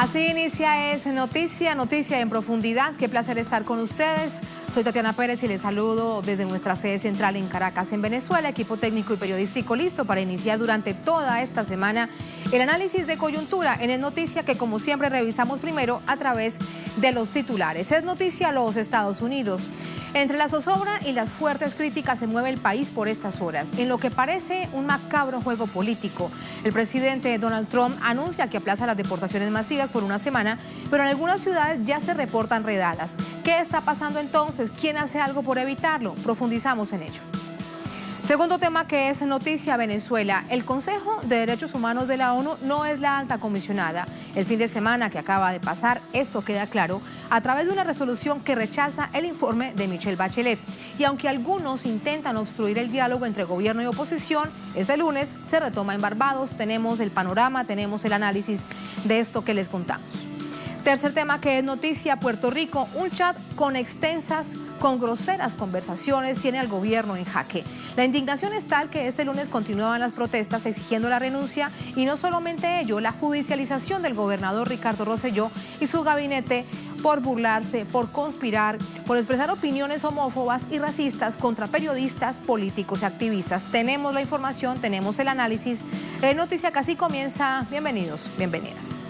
Así inicia Es Noticia, Noticia en Profundidad. Qué placer estar con ustedes. Soy Tatiana Pérez y les saludo desde nuestra sede central en Caracas, en Venezuela. Equipo técnico y periodístico listo para iniciar durante toda esta semana el análisis de coyuntura en Es Noticia, que como siempre revisamos primero a través de los titulares. Es Noticia los Estados Unidos. Entre la zozobra y las fuertes críticas se mueve el país por estas horas, en lo que parece un macabro juego político. El presidente Donald Trump anuncia que aplaza las deportaciones masivas por una semana, pero en algunas ciudades ya se reportan redadas. ¿Qué está pasando entonces? ¿Quién hace algo por evitarlo? Profundizamos en ello. Segundo tema que es noticia, Venezuela. El Consejo de Derechos Humanos de la ONU no es la alta comisionada. El fin de semana que acaba de pasar, esto queda claro a través de una resolución que rechaza el informe de Michelle Bachelet. Y aunque algunos intentan obstruir el diálogo entre gobierno y oposición, este lunes se retoma en Barbados. Tenemos el panorama, tenemos el análisis de esto que les contamos. Tercer tema que es noticia, Puerto Rico. Un chat con groseras conversaciones tiene al gobierno en jaque. La indignación es tal que este lunes continuaban las protestas exigiendo la renuncia y no solamente ello, la judicialización del gobernador Ricardo Rosselló y su gabinete por burlarse, por conspirar, por expresar opiniones homófobas y racistas contra periodistas, políticos y activistas. Tenemos la información, tenemos el análisis. Noticia que así comienza. Bienvenidos, bienvenidas.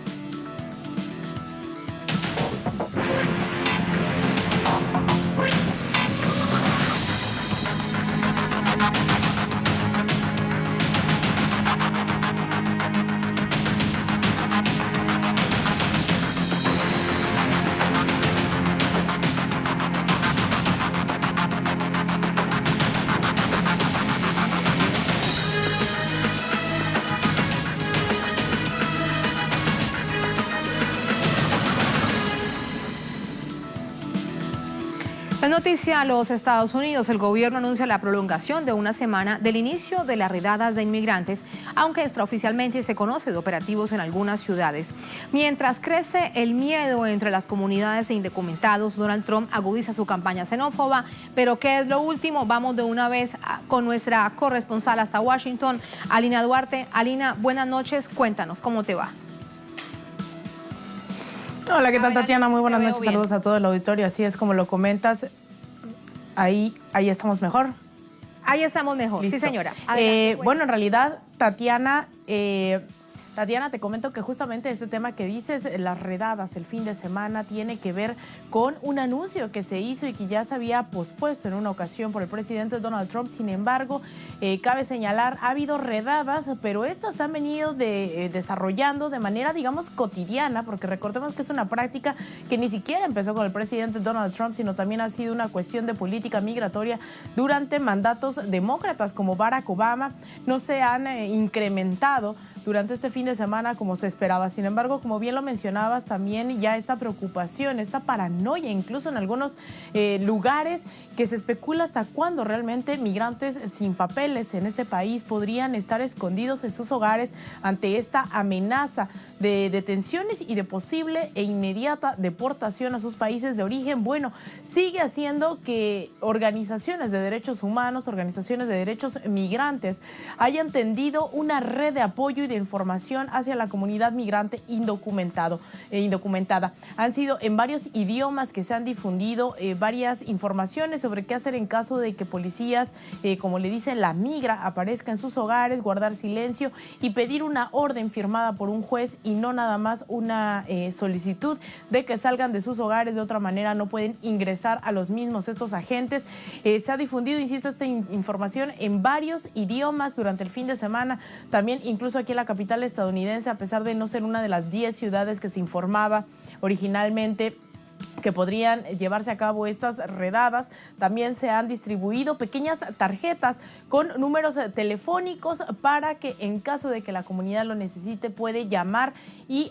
La noticia a los Estados Unidos. El gobierno anuncia la prolongación de una semana del inicio de las redadas de inmigrantes, aunque extraoficialmente se conoce de operativos en algunas ciudades. Mientras crece el miedo entre las comunidades de indocumentados, Donald Trump agudiza su campaña xenófoba. Pero ¿qué es lo último? Vamos de una vez con nuestra corresponsal hasta Washington, Alina Duarte. Alina, buenas noches. Cuéntanos, ¿cómo te va? Hola, ¿qué tal, Tatiana? Muy buenas noches, saludos a todo el auditorio. Así es como lo comentas, ahí estamos mejor. Ahí estamos mejor, Listo. Sí, señora. Bueno, en realidad, Tatiana, te comento que justamente este tema que dices, las redadas el fin de semana, tiene que ver con un anuncio que se hizo y que ya se había pospuesto en una ocasión por el presidente Donald Trump. Sin embargo, cabe señalar, ha habido redadas, pero estas se han venido desarrollando de manera, digamos, cotidiana, porque recordemos que es una práctica que ni siquiera empezó con el presidente Donald Trump, sino también ha sido una cuestión de política migratoria durante mandatos demócratas como Barack Obama. No se han incrementado durante este fin de semana como se esperaba. Sin embargo, como bien lo mencionabas, también ya esta preocupación, esta paranoia, incluso en algunos lugares, que se especula hasta cuándo realmente migrantes sin papeles en este país podrían estar escondidos en sus hogares ante esta amenaza de detenciones y de posible e inmediata deportación a sus países de origen. Bueno, sigue haciendo que organizaciones de derechos humanos, organizaciones de derechos migrantes hayan tendido una red de apoyo y de información hacia la comunidad migrante indocumentada. Han sido en varios idiomas que se han difundido varias informaciones sobre qué hacer en caso de que policías, como le dicen, la migra, aparezca en sus hogares, guardar silencio y pedir una orden firmada por un juez y no nada más una solicitud de que salgan de sus hogares. De otra manera no pueden ingresar a los mismos estos agentes. Se ha difundido, insisto, esta información en varios idiomas durante el fin de semana. También incluso aquí en la capital estadounidense, a pesar de no ser una de las 10 ciudades que se informaba originalmente que podrían llevarse a cabo estas redadas, también se han distribuido pequeñas tarjetas con números telefónicos para que en caso de que la comunidad lo necesite puede llamar y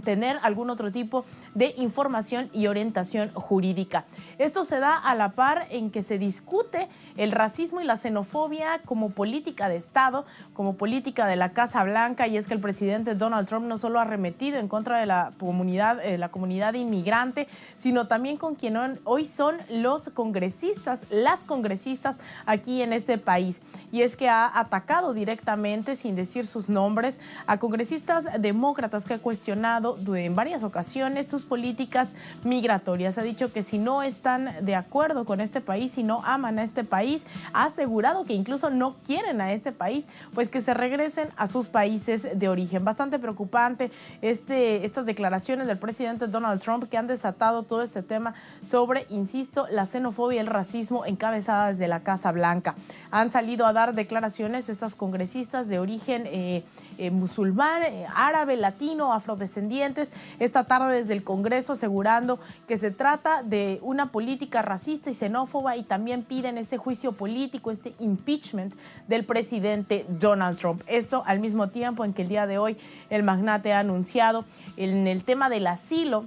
tener algún otro tipo de Información y Orientación Jurídica. Esto se da a la par en que se discute el racismo y la xenofobia como política de Estado, como política de la Casa Blanca, y es que el presidente Donald Trump no solo ha arremetido en contra de la comunidad inmigrante, sino también con quien hoy son los congresistas, las congresistas aquí en este país. Y es que ha atacado directamente, sin decir sus nombres, a congresistas demócratas que ha cuestionado en varias ocasiones sus políticas migratorias. Ha dicho que si no están de acuerdo con este país, si no aman a este país, ha asegurado que incluso no quieren a este país, pues que se regresen a sus países de origen. Bastante preocupante estas declaraciones del presidente Donald Trump, que han desatado todo este tema sobre, insisto, la xenofobia y el racismo encabezada desde la Casa Blanca. Han salido a dar declaraciones estas congresistas de origen musulmán, árabe, latino, afrodescendientes, esta tarde desde el Congreso, asegurando que se trata de una política racista y xenófoba, y también piden este juicio político, este impeachment del presidente Donald Trump. Esto al mismo tiempo en que el día de hoy el magnate ha anunciado en el tema del asilo.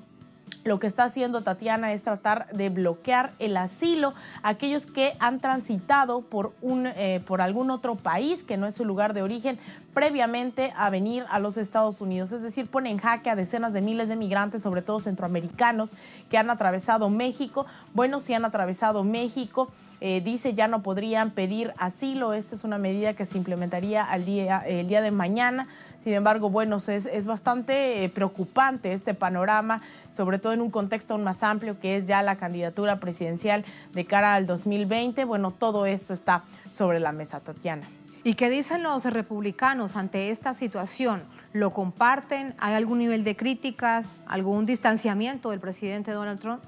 Lo que está haciendo Tatiana es tratar de bloquear el asilo a aquellos que han transitado por algún otro país que no es su lugar de origen previamente a venir a los Estados Unidos. Es decir, pone en jaque a decenas de miles de migrantes, sobre todo centroamericanos, que han atravesado México. Bueno, si han atravesado México, dice ya no podrían pedir asilo. Esta es una medida que se implementaría el día de mañana. Sin embargo, bueno, es bastante preocupante este panorama, sobre todo en un contexto aún más amplio, que es ya la candidatura presidencial de cara al 2020. Bueno, todo esto está sobre la mesa, Tatiana. ¿Y qué dicen los republicanos ante esta situación? ¿Lo comparten? ¿Hay algún nivel de críticas, algún distanciamiento del presidente Donald Trump?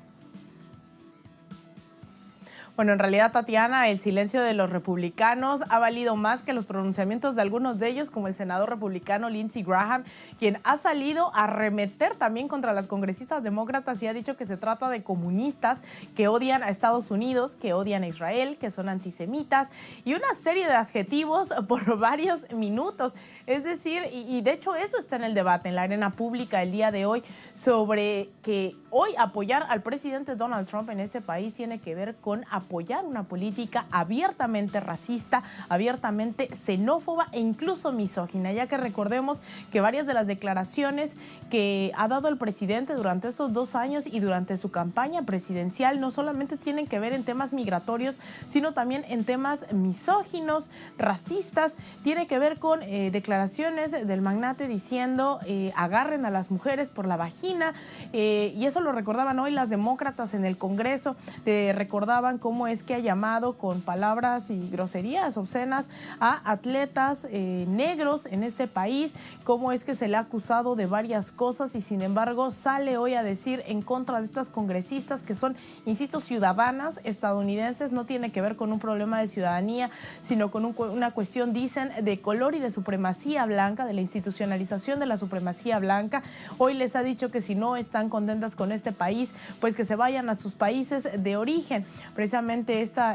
Bueno, en realidad, Tatiana, el silencio de los republicanos ha valido más que los pronunciamientos de algunos de ellos, como el senador republicano Lindsey Graham, quien ha salido a arremeter también contra las congresistas demócratas y ha dicho que se trata de comunistas que odian a Estados Unidos, que odian a Israel, que son antisemitas, y una serie de adjetivos por varios minutos. Es decir, y de hecho eso está en el debate, en la arena pública el día de hoy, sobre que hoy apoyar al presidente Donald Trump en ese país tiene que ver con apoyar una política abiertamente racista, abiertamente xenófoba e incluso misógina, ya que recordemos que varias de las declaraciones que ha dado el presidente durante estos 2 años y durante su campaña presidencial no solamente tienen que ver en temas migratorios, sino también en temas misóginos, racistas. Tiene que ver con declaraciones del magnate diciendo agarren a las mujeres por la vagina, y eso lo recordaban hoy las demócratas en el Congreso. Recordaban cómo es que ha llamado con palabras y groserías obscenas a atletas negros en este país, cómo es que se le ha acusado de varias cosas, y sin embargo sale hoy a decir en contra de estas congresistas que son, insisto, ciudadanas estadounidenses. No tiene que ver con un problema de ciudadanía, sino con una cuestión, dicen, de color y de supremacía blanca, de la institucionalización de la supremacía blanca. Hoy les ha dicho que si no están contentas con este país, pues que se vayan a sus países de origen. Precisamente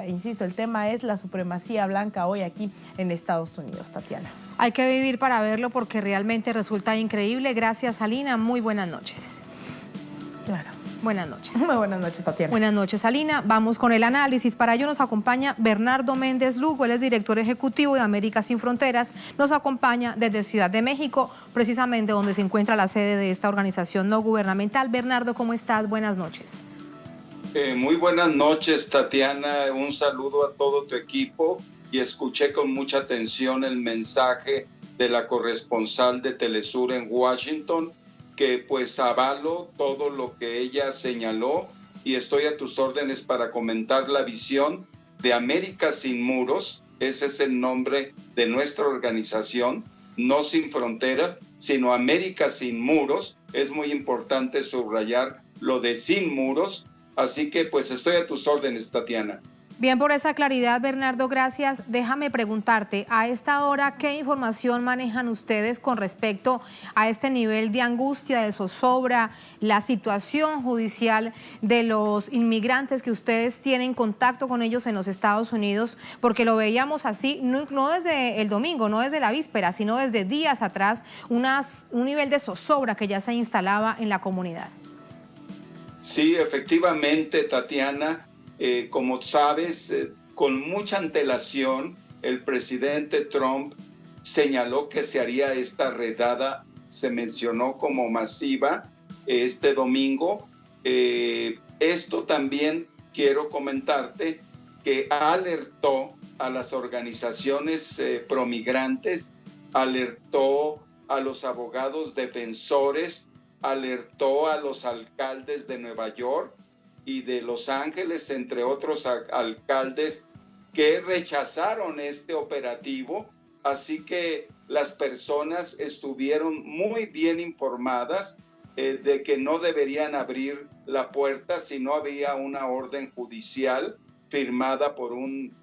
insisto, el tema es la supremacía blanca hoy aquí en Estados Unidos, Tatiana. Hay que vivir para verlo porque realmente resulta increíble. Gracias, Alina. Muy buenas noches. Claro. Buenas noches. Muy buenas noches, Tatiana. Buenas noches, Alina. Vamos con el análisis. Para ello nos acompaña Bernardo Méndez Lugo. Él es director ejecutivo de América Sin Fronteras. Nos acompaña desde Ciudad de México, precisamente donde se encuentra la sede de esta organización no gubernamental. Bernardo, ¿cómo estás? Buenas noches. Muy buenas noches, Tatiana. Un saludo a todo tu equipo, y escuché con mucha atención el mensaje de la corresponsal de Telesur en Washington, que pues avalo todo lo que ella señaló, y estoy a tus órdenes para comentar la visión de América Sin Muros. Ese es el nombre de nuestra organización, no Sin Fronteras, sino América Sin Muros. Es muy importante subrayar lo de Sin Muros, así que pues estoy a tus órdenes, Tatiana. Bien, por esa claridad, Bernardo, gracias. Déjame preguntarte, a esta hora, ¿qué información manejan ustedes con respecto a este nivel de angustia, de zozobra, la situación judicial de los inmigrantes que ustedes tienen contacto con ellos en los Estados Unidos? Porque lo veíamos así, no desde el domingo, no desde la víspera, sino desde días atrás, un nivel de zozobra que ya se instalaba en la comunidad. Sí, efectivamente, Tatiana, como sabes, con mucha antelación, el presidente Trump señaló que se haría esta redada, se mencionó como masiva este domingo. Esto también quiero comentarte que alertó a las organizaciones promigrantes, alertó a los abogados defensores, alertó a los alcaldes de Nueva York y de Los Ángeles, entre otros alcaldes, que rechazaron este operativo. Así que las personas estuvieron muy bien informadas de que no deberían abrir la puerta si no había una orden judicial firmada por un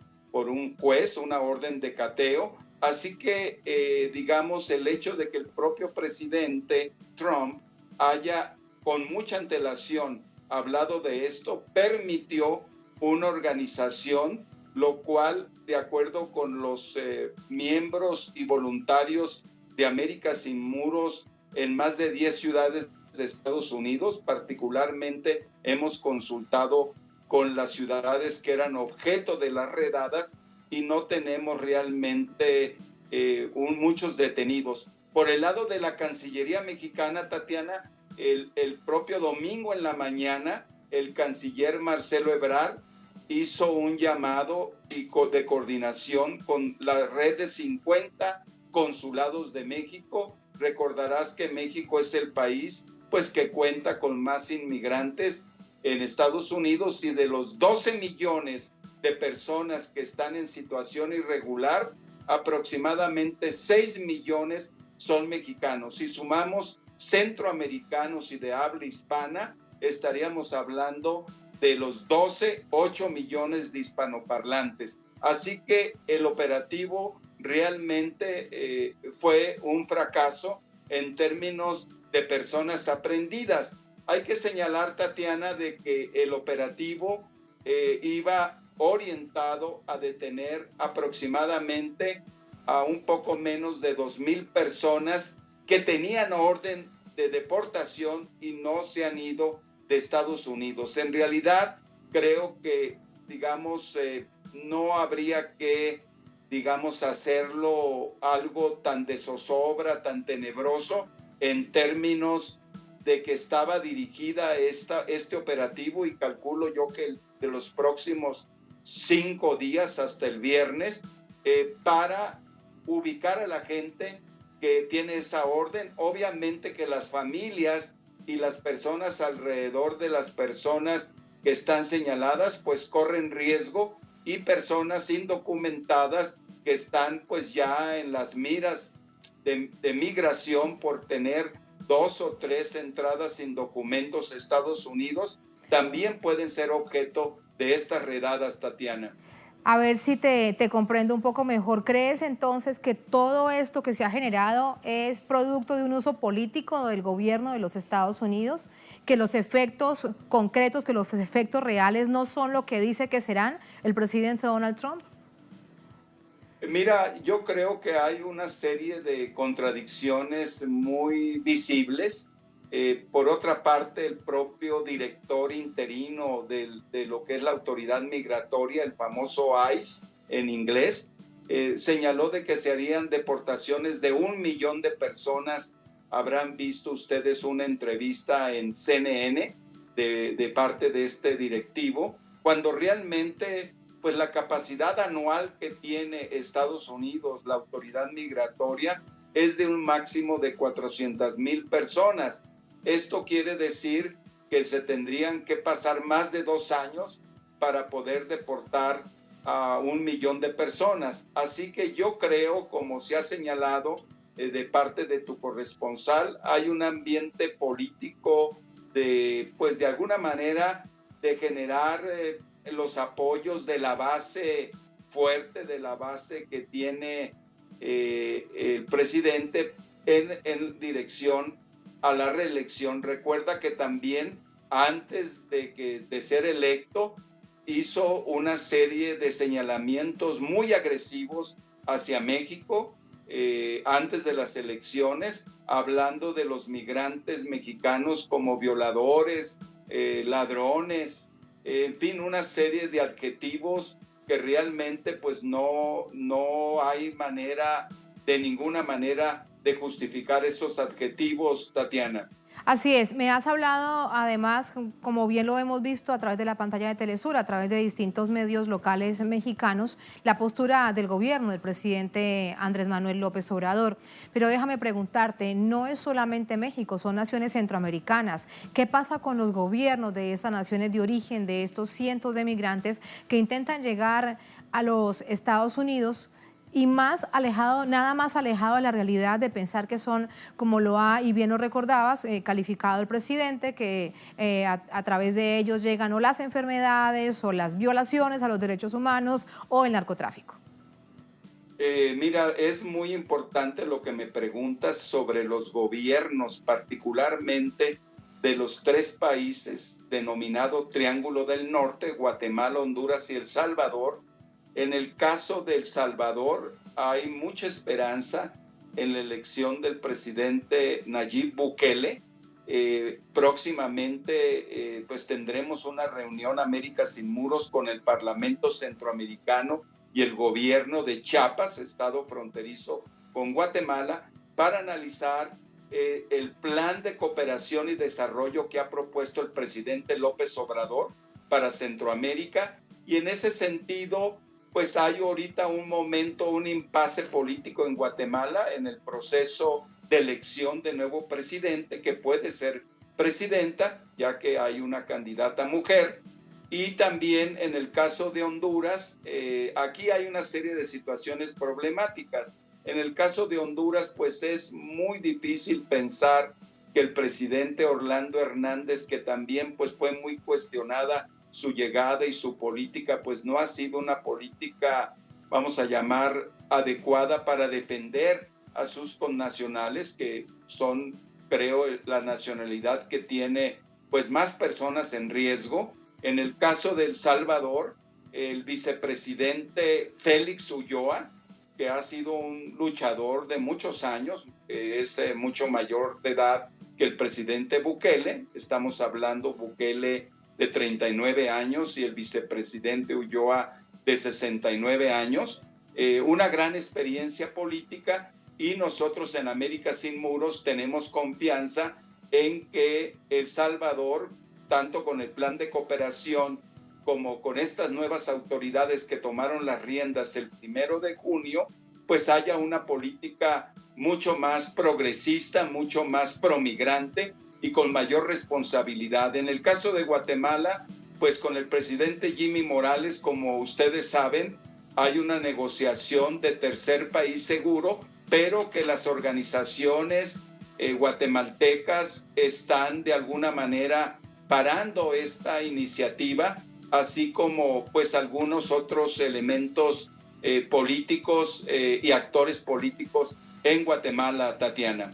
juez, una orden de cateo. Así que, digamos, el hecho de que el propio presidente Trump haya con mucha antelación hablado de esto, permitió una organización, lo cual, de acuerdo con los miembros y voluntarios de América Sin Muros en más de 10 ciudades de Estados Unidos, particularmente hemos consultado con las ciudades que eran objeto de las redadas y no tenemos realmente muchos detenidos. Por el lado de la Cancillería mexicana, Tatiana, el propio domingo en la mañana, el canciller Marcelo Ebrard hizo un llamado de coordinación con la red de 50 consulados de México. Recordarás que México es el país pues, que cuenta con más inmigrantes en Estados Unidos, y de los 12 millones de personas que están en situación irregular, aproximadamente 6 millones son mexicanos. Si sumamos centroamericanos y de habla hispana, estaríamos hablando de los 8 millones de hispanoparlantes. Así que el operativo realmente fue un fracaso en términos de personas aprehendidas. Hay que señalar, Tatiana, de que el operativo iba orientado a detener aproximadamente a un poco menos de 2,000 personas que tenían orden de deportación y no se han ido de Estados Unidos. En realidad, creo que, digamos, no habría que, digamos, hacerlo algo tan de zozobra, tan tenebroso, en términos de que estaba dirigida este operativo, y calculo yo que de los próximos 5 días hasta el viernes, para ubicar a la gente que tiene esa orden. Obviamente que las familias y las personas alrededor de las personas que están señaladas pues corren riesgo, y personas indocumentadas que están pues ya en las miras de migración por tener 2 o 3 entradas sin documentos a Estados Unidos, también pueden ser objeto de estas redadas, Tatiana. A ver si te comprendo un poco mejor. ¿Crees entonces que todo esto que se ha generado es producto de un uso político del gobierno de los Estados Unidos? ¿Que los efectos concretos, que los efectos reales no son lo que dice que serán el presidente Donald Trump? Mira, yo creo que hay una serie de contradicciones muy visibles. Por otra parte, el propio director interino de lo que es la autoridad migratoria, el famoso ICE en inglés, señaló de que se harían deportaciones de 1 millón de personas. Habrán visto ustedes una entrevista en CNN de parte de este directivo, cuando realmente pues la capacidad anual que tiene Estados Unidos, la autoridad migratoria, es de un máximo de 400,000 personas. Esto quiere decir que se tendrían que pasar más de 2 años para poder deportar a 1 millón de personas. Así que yo creo, como se ha señalado de parte de tu corresponsal, hay un ambiente político pues de alguna manera de generar los apoyos de la base fuerte, de la base que tiene el presidente en dirección a la reelección. Recuerda que también antes de ser electo hizo una serie de señalamientos muy agresivos hacia México antes de las elecciones, hablando de los migrantes mexicanos como violadores, ladrones, en fin, una serie de adjetivos que realmente pues no hay manera, de ninguna manera, de justificar esos adjetivos, Tatiana. Así es, me has hablado además, como bien lo hemos visto a través de la pantalla de Telesur, a través de distintos medios locales mexicanos, la postura del gobierno del presidente Andrés Manuel López Obrador. Pero déjame preguntarte, no es solamente México, son naciones centroamericanas. ¿Qué pasa con los gobiernos de esas naciones de origen de estos cientos de migrantes que intentan llegar a los Estados Unidos? Y más alejado, nada más alejado de la realidad de pensar que son, como lo ha, y bien lo recordabas, calificado el presidente, que a través de ellos llegan o las enfermedades o las violaciones a los derechos humanos o el narcotráfico. Mira, es muy importante lo que me preguntas sobre los gobiernos, particularmente de los 3 países denominado Triángulo del Norte, Guatemala, Honduras y El Salvador. En el caso de El Salvador hay mucha esperanza en la elección del presidente Nayib Bukele. Próximamente pues tendremos una reunión América Sin Muros con el Parlamento Centroamericano y el gobierno de Chiapas, estado fronterizo con Guatemala, para analizar el plan de cooperación y desarrollo que ha propuesto el presidente López Obrador para Centroamérica. Y en ese sentido, pues hay ahorita un impasse político en Guatemala en el proceso de elección de nuevo presidente, que puede ser presidenta, ya que hay una candidata mujer. Y también en el caso de Honduras, aquí hay una serie de situaciones problemáticas. En el caso de Honduras, pues es muy difícil pensar que el presidente Orlando Hernández, que también pues fue muy cuestionada su llegada y su política, pues no ha sido una política, vamos a llamar, adecuada para defender a sus connacionales, que son, creo, la nacionalidad que tiene pues más personas en riesgo. En el caso de El Salvador, el vicepresidente Félix Ulloa, que ha sido un luchador de muchos años, es mucho mayor de edad que el presidente Bukele. Estamos hablando Bukele de 39 años y el vicepresidente Ulloa de 69 años. Una gran experiencia política, y nosotros en América Sin Muros tenemos confianza en que El Salvador, tanto con el plan de cooperación como con estas nuevas autoridades que tomaron las riendas el 1 de junio, pues haya una política mucho más progresista, mucho más promigrante y con mayor responsabilidad. En el caso de Guatemala, pues con el presidente Jimmy Morales, como ustedes saben, hay una negociación de tercer país seguro, pero que las organizaciones guatemaltecas están de alguna manera parando esta iniciativa, así como pues algunos otros elementos políticos y actores políticos en Guatemala, Tatiana.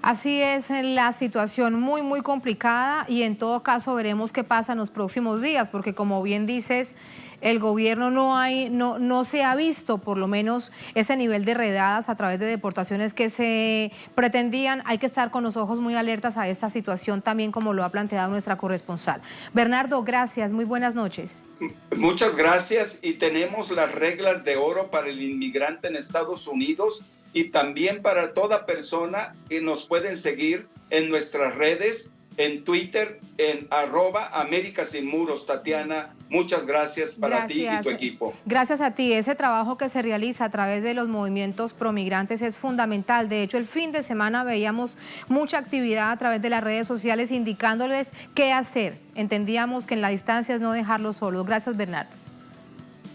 Así es la situación, muy complicada, y en todo caso veremos qué pasa en los próximos días, porque como bien dices, el gobierno no se ha visto por lo menos ese nivel de redadas a través de deportaciones que se pretendían. Hay que estar con los ojos muy alertas a esta situación también, como lo ha planteado nuestra corresponsal. Bernardo, gracias, muy buenas noches. Muchas gracias, y tenemos las reglas de oro para el inmigrante en Estados Unidos y también para toda persona que nos pueden seguir en nuestras redes, en Twitter, en @América Sin Muros. Tatiana, muchas gracias para ti y tu equipo. Gracias a ti. Ese trabajo que se realiza a través de los movimientos promigrantes es fundamental. De hecho, el fin de semana veíamos mucha actividad a través de las redes sociales indicándoles qué hacer. Entendíamos que en la distancia es no dejarlos solos. Gracias, Bernardo.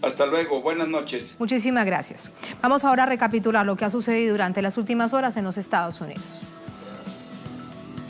Hasta luego, buenas noches. Muchísimas gracias. Vamos ahora a recapitular lo que ha sucedido durante las últimas horas en los Estados Unidos.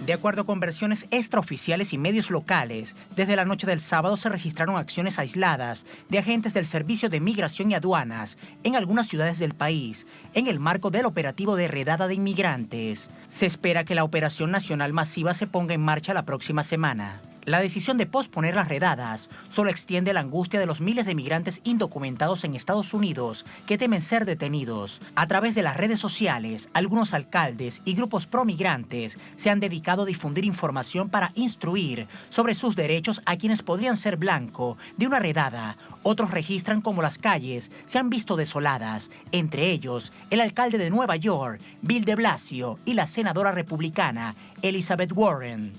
De acuerdo con versiones extraoficiales y medios locales, desde la noche del sábado se registraron acciones aisladas de agentes del Servicio de Migración y Aduanas en algunas ciudades del país, en el marco del operativo de redada de inmigrantes. Se espera que la operación nacional masiva se ponga en marcha la próxima semana. La decisión de posponer las redadas solo extiende la angustia de los miles de migrantes indocumentados en Estados Unidos que temen ser detenidos. A través de las redes sociales, algunos alcaldes y grupos promigrantes se han dedicado a difundir información para instruir sobre sus derechos a quienes podrían ser blanco de una redada. Otros registran cómo las calles se han visto desoladas, entre ellos el alcalde de Nueva York, Bill de Blasio, y la senadora republicana Elizabeth Warren.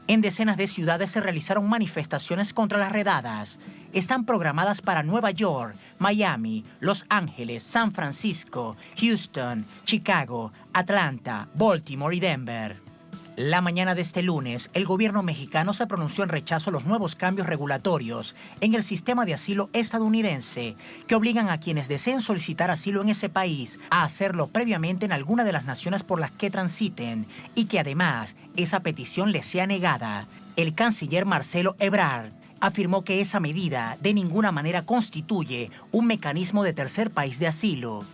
En decenas de ciudades se realizaron manifestaciones contra las redadas. Están programadas para Nueva York, Miami, Los Ángeles, San Francisco, Houston, Chicago, Atlanta, Baltimore y Denver. La mañana de este lunes, el gobierno mexicano se pronunció en rechazo a los nuevos cambios regulatorios en el sistema de asilo estadounidense que obligan a quienes deseen solicitar asilo en ese país a hacerlo previamente en alguna de las naciones por las que transiten y que además esa petición les sea negada. El canciller Marcelo Ebrard afirmó que esa medida de ninguna manera constituye un mecanismo de tercer país de asilo.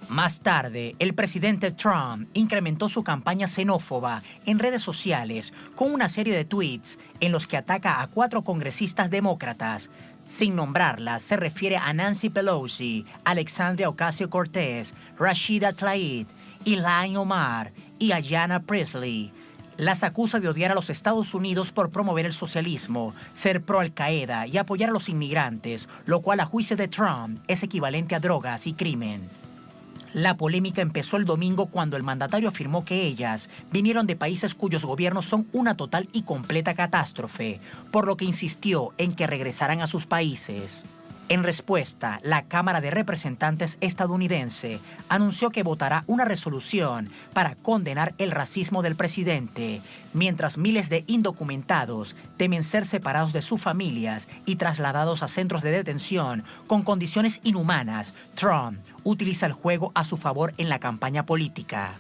Más tarde, el presidente Trump incrementó su campaña xenófoba en redes sociales con una serie de tweets en los que ataca a 4 congresistas demócratas. Sin nombrarlas, se refiere a Nancy Pelosi, Alexandria Ocasio-Cortez, Rashida Tlaib, Ilhan Omar y Ayanna Pressley. Las acusa de odiar a los Estados Unidos por promover el socialismo, ser pro-Al-Qaeda y apoyar a los inmigrantes, lo cual a juicio de Trump es equivalente a drogas y crimen. La polémica empezó el domingo cuando el mandatario afirmó que ellas vinieron de países cuyos gobiernos son una total y completa catástrofe, por lo que insistió en que regresaran a sus países. En respuesta, la Cámara de Representantes estadounidense anunció que votará una resolución para condenar el racismo del presidente, mientras miles de indocumentados temen ser separados de sus familias y trasladados a centros de detención con condiciones inhumanas. Trump utiliza el juego a su favor en la campaña política.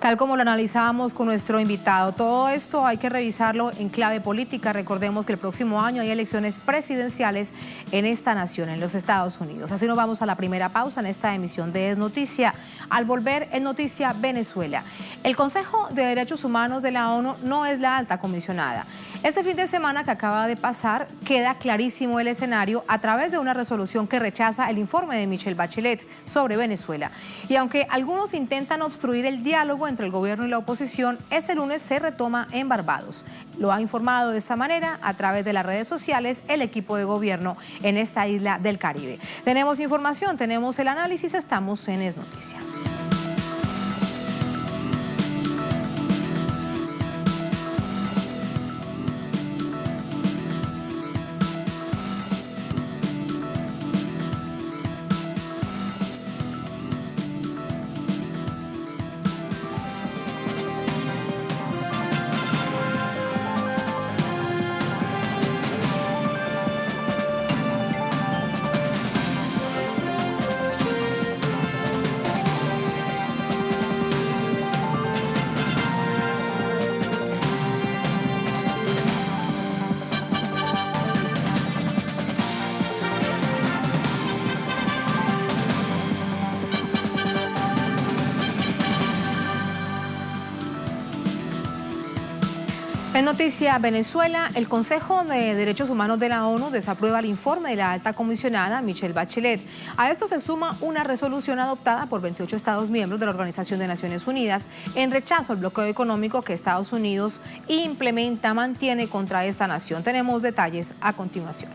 Tal como lo analizábamos con nuestro invitado, todo esto hay que revisarlo en clave política. Recordemos que el próximo año hay elecciones presidenciales en esta nación, en los Estados Unidos. Así nos vamos a la primera pausa en esta emisión de Es Noticia. Al volver, en Noticia Venezuela. El Consejo de Derechos Humanos de la ONU no es la alta comisionada. Este fin de semana que acaba de pasar, queda clarísimo el escenario a través de una resolución que rechaza el informe de Michelle Bachelet sobre Venezuela. Y aunque algunos intentan obstruir el diálogo entre el gobierno y la oposición, este lunes se retoma en Barbados. Lo ha informado de esta manera a través de las redes sociales el equipo de gobierno en esta isla del Caribe. Tenemos información, tenemos el análisis, estamos en Es Noticia. En Noticia Venezuela, el Consejo de Derechos Humanos de la ONU desaprueba el informe de la alta comisionada Michelle Bachelet. A esto se suma una resolución adoptada por 28 Estados miembros de la Organización de Naciones Unidas en rechazo al bloqueo económico que Estados Unidos mantiene contra esta nación. Tenemos detalles a continuación.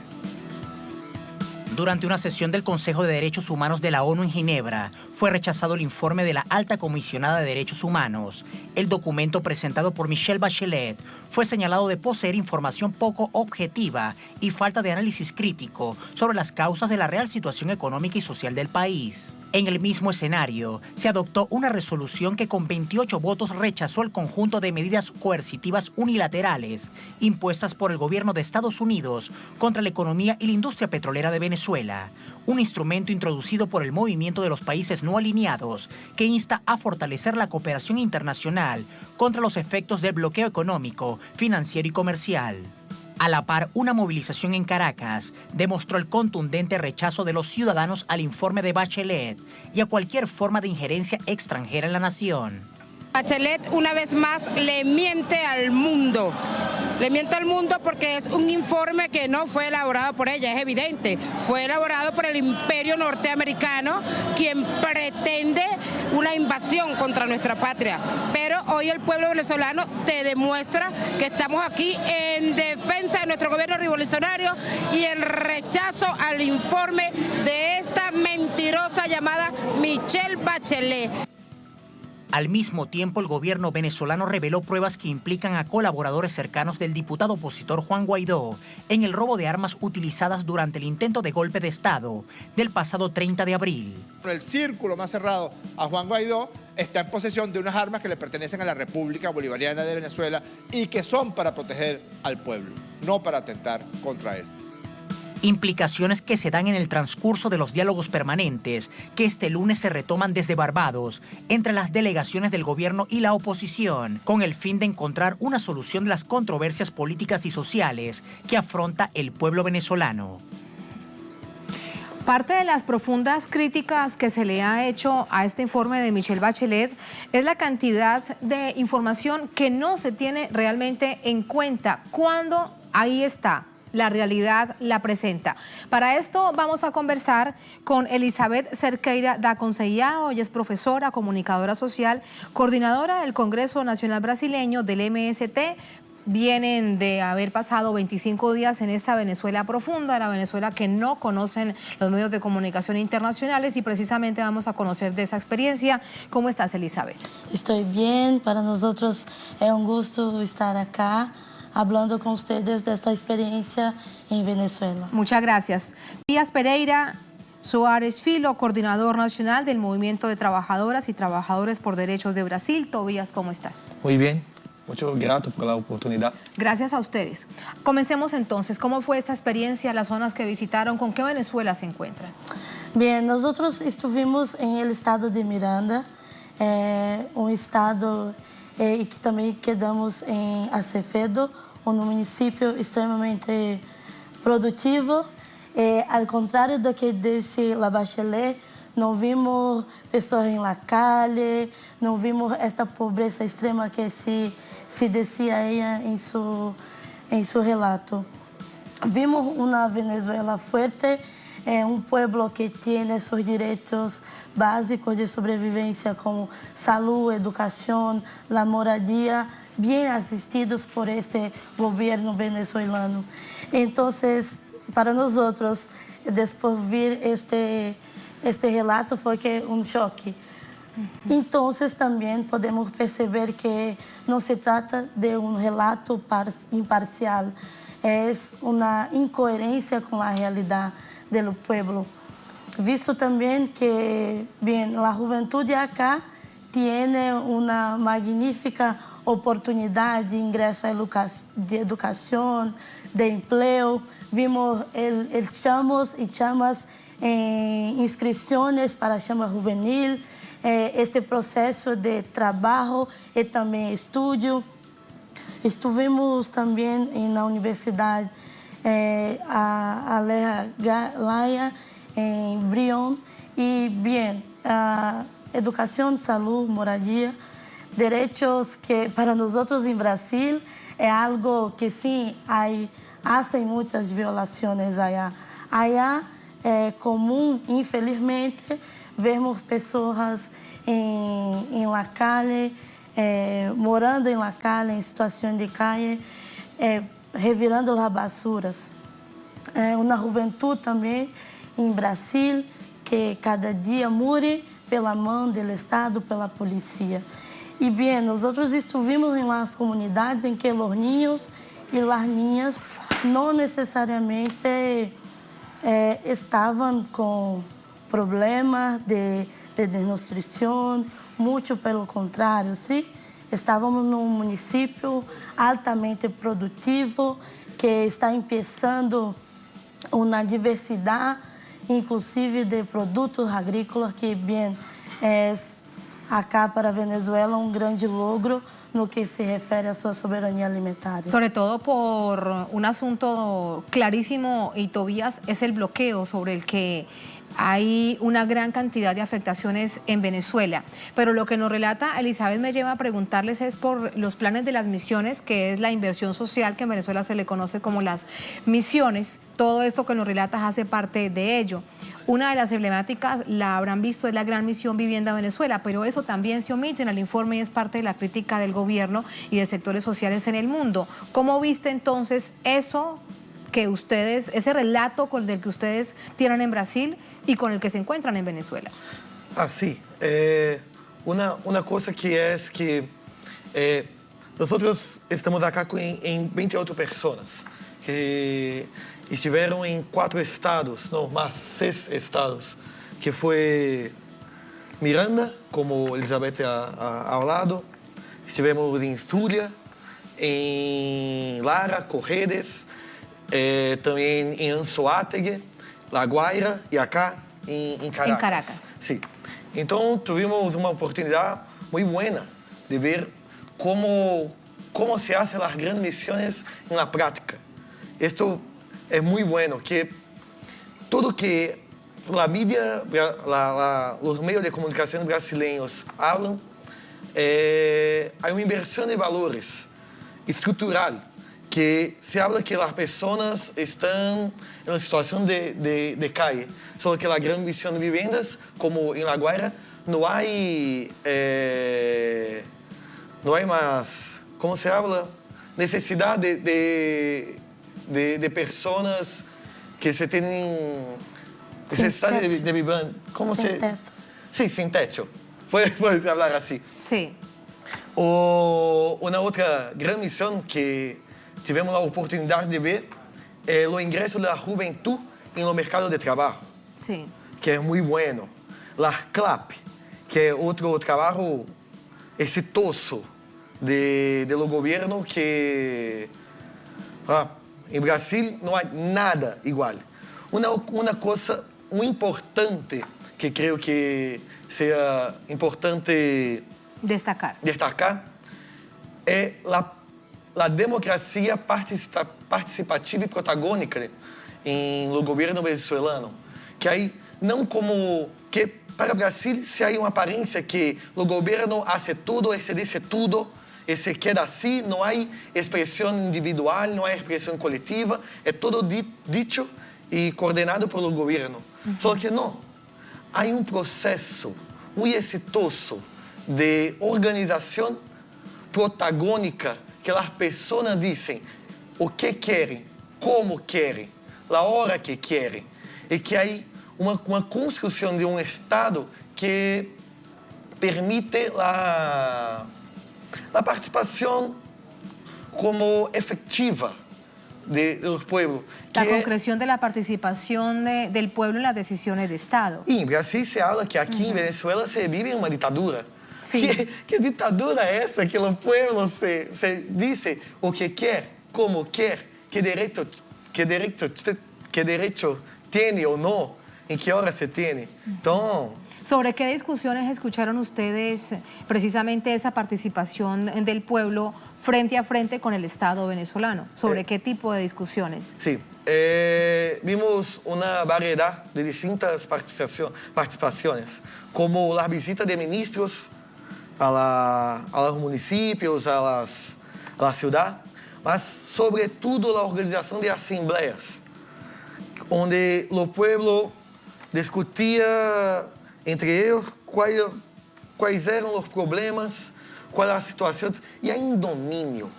Durante una sesión del Consejo de Derechos Humanos de la ONU en Ginebra, fue rechazado el informe de la Alta Comisionada de Derechos Humanos. El documento presentado por Michelle Bachelet fue señalado de poseer información poco objetiva y falta de análisis crítico sobre las causas de la real situación económica y social del país. En el mismo escenario, se adoptó una resolución que con 28 votos rechazó el conjunto de medidas coercitivas unilaterales impuestas por el gobierno de Estados Unidos contra la economía y la industria petrolera de Venezuela, un instrumento introducido por el Movimiento de los Países No Alineados que insta a fortalecer la cooperación internacional contra los efectos del bloqueo económico, financiero y comercial. A la par, una movilización en Caracas demostró el contundente rechazo de los ciudadanos al informe de Bachelet y a cualquier forma de injerencia extranjera en la nación. Bachelet una vez más le miente al mundo. Le miente al mundo porque es un informe que no fue elaborado por ella, es evidente. Fue elaborado por el imperio norteamericano, quien pretende una invasión contra nuestra patria. Pero hoy el pueblo venezolano te demuestra que estamos aquí en defensa de nuestro gobierno revolucionario y el rechazo al informe de esta mentirosa llamada Michelle Bachelet. Al mismo tiempo, el gobierno venezolano reveló pruebas que implican a colaboradores cercanos del diputado opositor Juan Guaidó en el robo de armas utilizadas durante el intento de golpe de Estado del pasado 30 de abril. El círculo más cerrado a Juan Guaidó está en posesión de unas armas que le pertenecen a la República Bolivariana de Venezuela y que son para proteger al pueblo, no para atentar contra él. Implicaciones que se dan en el transcurso de los diálogos permanentes que este lunes se retoman desde Barbados entre las delegaciones del gobierno y la oposición, con el fin de encontrar una solución de las controversias políticas y sociales que afronta el pueblo venezolano. Parte de las profundas críticas que se le ha hecho a este informe de Michelle Bachelet es la cantidad de información que no se tiene realmente en cuenta cuando ahí está. La realidad la presenta. Para esto vamos a conversar con Elizabeth Cerqueira da Conceição. Ella es profesora, comunicadora social, coordinadora del Congreso Nacional Brasileño del MST. Vienen de haber pasado 25 días en esta Venezuela profunda, la Venezuela que no conocen los medios de comunicación internacionales, y precisamente vamos a conocer de esa experiencia. ¿Cómo estás, Elizabeth? Estoy bien, para nosotros es un gusto estar acá hablando con ustedes de esta experiencia en Venezuela. Muchas gracias. Tobías Pereira Soares Filo, coordinador nacional del Movimiento de Trabajadoras y Trabajadores por Derechos de Brasil. Tobías, ¿cómo estás? Muy bien, mucho grato por la oportunidad. Gracias a ustedes. Comencemos entonces. ¿Cómo fue esta experiencia, las zonas que visitaron? ¿Con qué Venezuela se encuentran? Bien, nosotros estuvimos en el estado de Miranda, un estado y que también quedamos en Acevedo, un municipio extremadamente productivo. Al contrario de lo que dice la Bachelet, no vimos pessoas en la calle, no vimos esta pobreza extrema que se decía ella en su relato. Vimos una Venezuela fuerte, un pueblo que tiene sus derechos básicos de sobrevivencia como salud, educación, la moradia, bien asistidos por este gobierno venezolano. Entonces, para nosotros, después de ver este relato, fue que un choque. Entonces, también podemos perceber que no se trata de un relato imparcial, es una incoherencia con la realidad del pueblo. Visto también que, bien, la juventud de acá tiene una magnífica oportunidad de ingreso de educación, de empleo. Vimos el chamos y chamas en inscripciones para chama juvenil, este proceso de trabajo y también estudio. Estuvimos también en la Universidad Aleja en Brión, y bien, educación, salud, moradia, derechos que para nosotros en Brasil es algo que sí hacen muchas violaciones allá. Allá es común, infelizmente, vemos personas en la calle, morando en la calle, en situación de calle, revirando las basuras. Una juventud también en Brasil que cada día muere pela mão do Estado, pela policía. Y bien, nosotros estuvimos en las comunidades en que los niños y las niñas no necesariamente estaban con problemas de desnutrición, mucho pelo contrario, ¿sí? Estábamos en un municipio altamente productivo que está empezando una diversidad inclusive de produtos agrícolas que, bien, es acá para Venezuela un grande logro no que se refere a su soberanía alimentaria. Sobre todo por un asunto clarísimo, y Tobías, es el bloqueo sobre el que hay una gran cantidad de afectaciones en Venezuela. Pero lo que nos relata Elizabeth me lleva a preguntarles es por los planes de las misiones, que es la inversión social, que en Venezuela se le conoce como las misiones. Todo esto que nos relatas hace parte de ello. Una de las emblemáticas, la habrán visto, es la Gran Misión Vivienda Venezuela, pero eso también se omite en el informe y es parte de la crítica del gobierno y de sectores sociales en el mundo. ¿Cómo viste entonces eso que ustedes, ese relato con el que ustedes tienen en Brasil y con el que se encuentran en Venezuela? Ah, sí. Una cosa que es que nosotros estamos acá en 28 personas que estuvieron en 4 estados, no, más 6 estados, que fue Miranda, como Elizabeth ha hablado, estivemos en Zulia, en Lara, Corredes, también en Anzoátegui, La Guaira y acá en Caracas. En Caracas. Sí. Entonces tuvimos una oportunidad muy buena de ver cómo se hacen las grandes misiones en la práctica. Esto es muy bueno, que todo que la media, los medios de comunicación brasileños hablan, hay una inversión de valores estructural, que se habla que las personas están en una situación de calle, solo que la gran misión de viviendas, como en La Guaira, no hay más, ¿cómo se habla? Necesidad de personas que se tienen necesidad de vivir, ¿cómo Sin se? techo. Sí, sin techo. Puedes hablar así. Sí. O una otra gran misión que tivemos la oportunidad de ver es el ingreso de la juventud en el mercado de trabajo, Sí. que es muy bueno. La CLAP, que es otro trabajo exitoso de los gobiernos que en Brasil no hay nada igual. Una cosa muy importante que creo que sea importante Destacar. es la democracia participativa y protagónica en el gobierno venezolano. Que hay, no como que para Brasil se hay una apariencia que el gobierno hace todo, se dice todo, se queda así, no hay expresión individual, no hay expresión colectiva, es todo dicho y coordinado por el gobierno. Solo que no, hay un proceso muy exitoso de organización protagónica que las personas dicen o que quieren, cómo quieren, la hora que quieren, y que hay una construcción de un Estado que permite la participación como efectiva de los pueblos. La concreción de la participación del pueblo en las decisiones de Estado. Y en Brasil se habla que aquí en Venezuela se vive en una dictadura. Sí. ¿Qué dictadura es esa? Que los pueblos se dice o que quiere, cómo quiere, qué derecho tiene o no, en qué hora se tiene. Entonces, ¿sobre qué discusiones escucharon ustedes precisamente esa participación del pueblo frente a frente con el Estado venezolano? ¿Sobre qué tipo de discusiones? sí, vimos una variedad de distintas participaciones, como las visitas de ministros a los municipios, a la ciudad, mas sobre todo la organización de asambleas, donde el pueblo discutía entre ellos cuáles eran los problemas, cuál era la situación. Y hay un dominio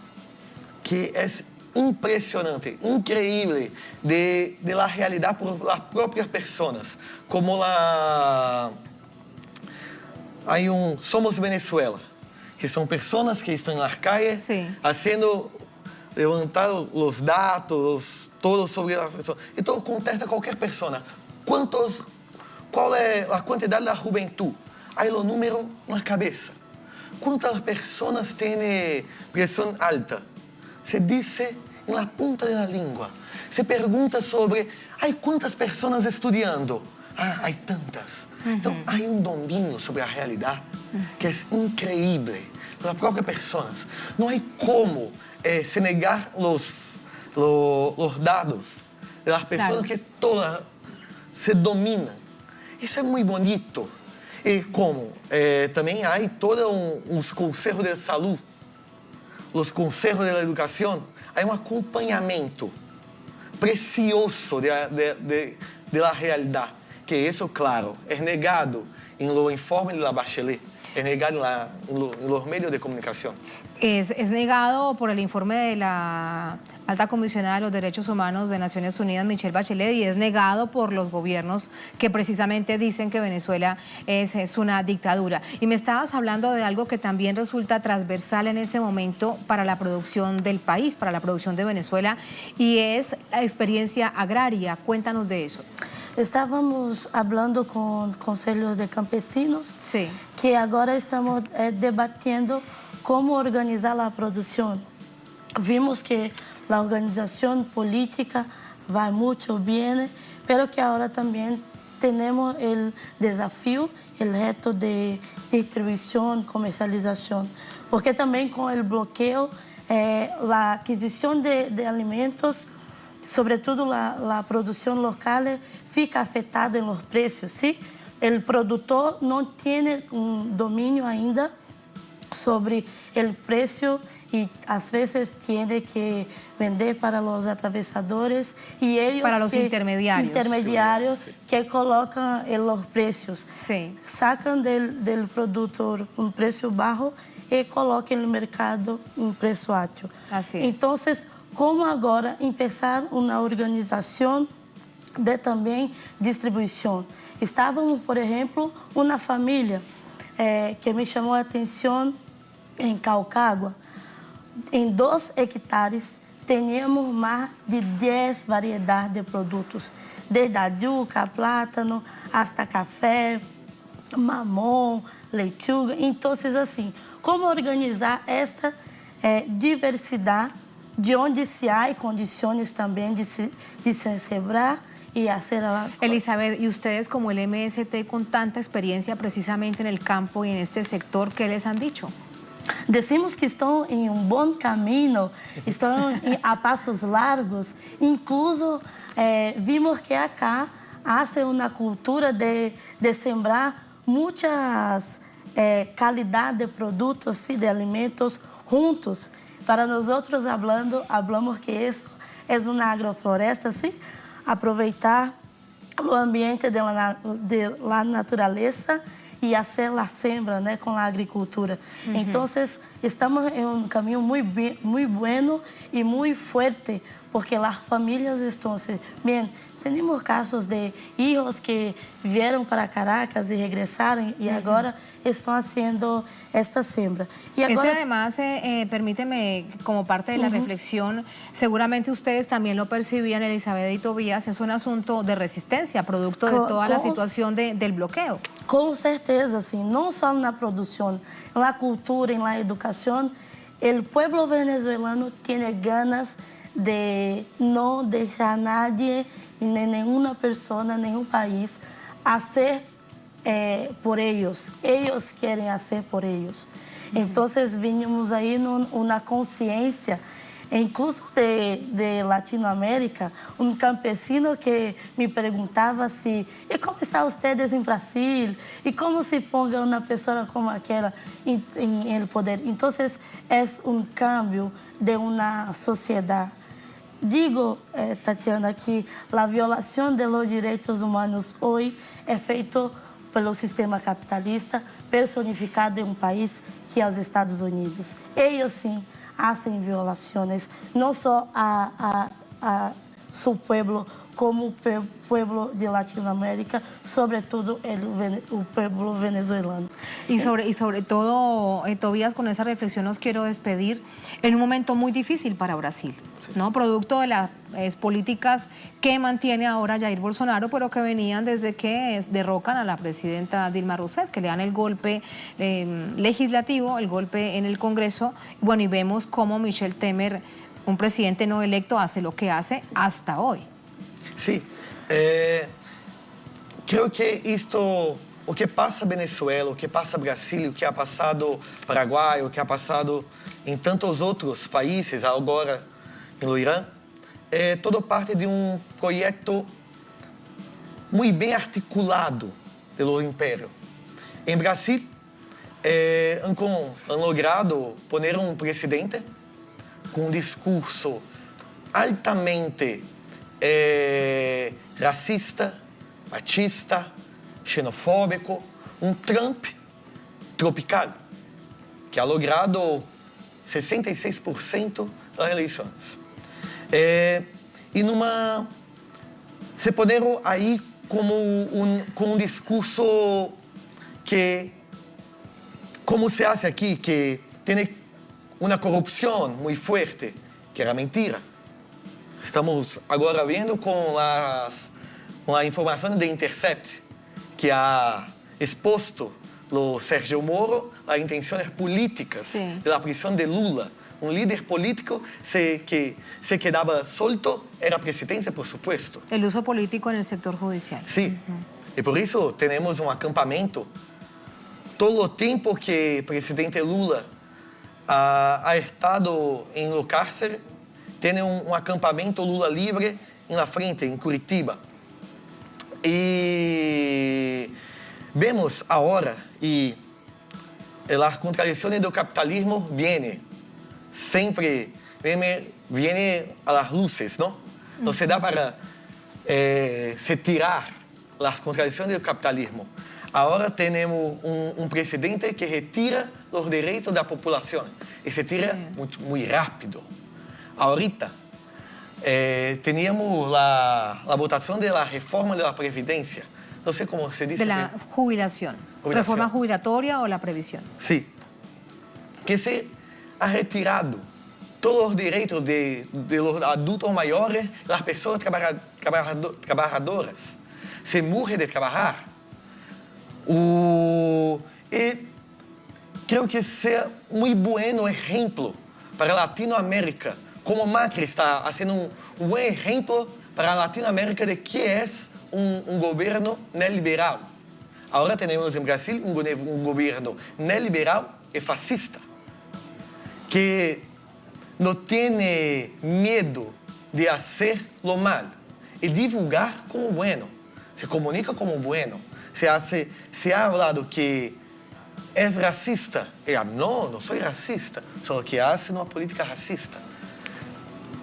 que es impresionante, increíble, de la realidad por las propias personas. Como hay Somos Venezuela, que son personas que están en las calles Sí. levantando los datos, todo sobre la persona. Entonces contesta cualquier persona. ¿Cuál es la cantidad de la juventud? Hay los números en la cabeza. ¿Cuántas personas tienen presión alta? Se dice en la punta de la lengua. Se pregunta sobre, ¿hay cuántas personas estudiando? Hay tantas. Entonces, hay un dominio sobre la realidad que es increíble. las propias personas. No hay cómo se negar los dados de las personas que todas se dominan. Isso é muito bonito. E como também há todos os conselhos de saúde, os conselhos de educação, há acompanhamento precioso da realidade, que isso, claro, é negado no informe de Bachelet, é negado em los medios de comunicação. Es negado por el informe de la alta comisionada de los derechos humanos de Naciones Unidas, Michelle Bachelet, y es negado por los gobiernos que precisamente dicen que Venezuela es una dictadura. Y me estabas hablando de algo que también resulta transversal en este momento para la producción del país, para la producción de Venezuela, y es la experiencia agraria. Cuéntanos de eso. Estávamos falando com conselhos de campesinos, Sí. que agora estamos debatendo como organizar a produção. Vimos que a organização política vai muito bem, mas que agora também temos o desafio, o reto de distribuição, comercialização, porque também com o bloqueio, a aquisição de alimentos, sobretudo a produção local, fica afetada nos preços, sim? O produtor não tem domínio ainda sobre o preço e às vezes tem que vender para os atravessadores e eles para os intermediários que colocam os preços, Sim. sacam do produtor preço baixo e colocam no mercado preço alto. Así es. Então, como agora começar uma organização de também distribuição? Estávamos, por exemplo, uma família que me chamou a atenção em Caucagua. Em 2 hectares, tínhamos mais de 10 variedades de produtos, desde a yuca, plátano, hasta café, mamão, lechuga. Então, assim, como organizar esta diversidade, de onde se há condições também de se sembrar y hacer la... Elizabeth, y ustedes como el MST con tanta experiencia precisamente en el campo y en este sector, ¿qué les han dicho? Decimos que estão em bom caminho, estão a passos largos. Incluso vimos que acá há uma cultura de sembrar muitas qualidades de produtos, ¿sí? De alimentos juntos. Para nós hablamos que isso é uma agrofloresta, ¿sí? Aproveitar o ambiente de la natureza e fazer a sembra, né, com a agricultura. Então, estamos em caminho muito bueno e muito forte, porque as famílias estão bem. Temos casos de filhos que vieram para Caracas e regressaram e agora estão fazendo esta siembra. Y ahora... además, permíteme, como parte de la reflexión, seguramente ustedes también lo percibían, Elizabeth y Tobías, es un asunto de resistencia, producto de toda la situación del bloqueo. Com certeza, sim. Não só na produção, na cultura, na educação, o pueblo venezuelano tem ganas de não deixar nadie, nem nenhuma pessoa, nenhum país, fazer por eles. Eles querem fazer por eles. Então, vínhamos aí numa consciência, incluso de Latinoamérica, campesino que me perguntava se e como estão vocês em Brasil e como se ponga uma pessoa como aquela em poder. Então, é cambio de uma sociedade. Digo, Tatiana, que a violação dos direitos humanos hoje é feita pelo sistema capitalista personificado em país que é os Estados Unidos. Eles, sim, fazem violações, não só a seu pueblo, como o pueblo de Latinoamérica, sobretudo o pueblo venezolano. Y sobre todo, Tobías, con esa reflexión nos quiero despedir en un momento muy difícil para Brasil, ¿no? Producto de las políticas que mantiene ahora Jair Bolsonaro, pero que venían desde que derrocan a la presidenta Dilma Rousseff, que le dan el golpe legislativo, el golpe en el Congreso. Bueno, y vemos cómo Michel Temer, un presidente no electo, hace lo que hace hasta hoy. Sí, creo que esto o que passa Venezuela, o que passa Brasil, o que ha passado Paraguai, o que ha passado em tantos outros países, agora no Irã, é toda parte de um projeto muito bem articulado pelo Império. Em Brasil, han logrado poner um presidente com um discurso altamente racista, machista, xenofóbico, um Trump tropical, que ha logrado 66% das eleições. Se poneram aí com um discurso que, como se hace aqui, que tem uma corrupção muito forte, que era mentira. Estamos agora vendo com a informação de Intercept, que ha exposto o Sérgio Moro as intenções políticas da prisão de Lula. Um líder político que se quedava solto era presidente, por supuesto. El uso político en el sector judicial. Sí, y por eso tenemos un acampamento. Todo el tiempo que el presidente Lula ha estado en la cárcel, tiene un acampamento Lula Libre en la frente, en Curitiba. Y vemos ahora, y las contradicciones del capitalismo siempre viene a las luces, ¿no? No se da para se tirar las contradicciones del capitalismo. Ahora tenemos un presidente que retira los derechos de la población y se tira muy rápido. Ahorita teníamos la votación de la reforma de la previdencia. No sé cómo se dice. De la jubilación. ¿Reforma jubilatoria o la previsión? Sí. Que se ha retirado todos los derechos de los adultos mayores, las personas trabajadoras. Se muere de trabajar. Creo que sea muy buen ejemplo para Latinoamérica, como Macri está haciendo un buen ejemplo para Latinoamérica de qué es un gobierno neoliberal. Ahora tenemos en Brasil un gobierno neoliberal y fascista, que no tiene miedo de hacer lo mal y divulgar como bueno. Se comunica como bueno. Se ha hablado que es racista. No soy racista. Solo que hace una política racista.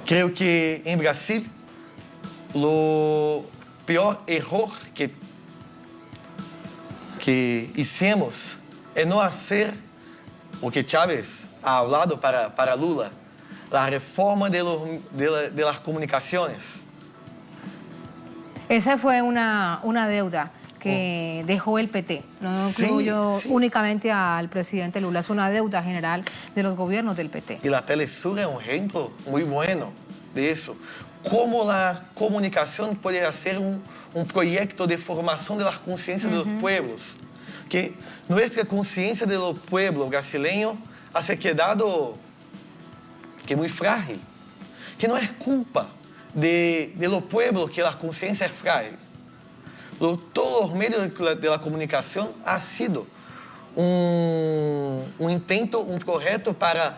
Creo que en Brasil lo peor error que hicimos es no hacer o que Chávez ha hablado para Lula, la reforma de las comunicaciones. Esa fue una deuda que dejó el PT. No incluyo únicamente al presidente Lula, es una deuda general de los gobiernos del PT. Y la Telesur es un ejemplo muy bueno de eso. Cómo la comunicación puede hacer un proyecto de formación de las conciencias de los pueblos. Que nuestra conciencia de los pueblos brasileños ha quedado muy frágil. Que no es culpa de los pueblos que la conciencia es frágil. Todos los medios de la comunicación ha sido un intento, un proyecto para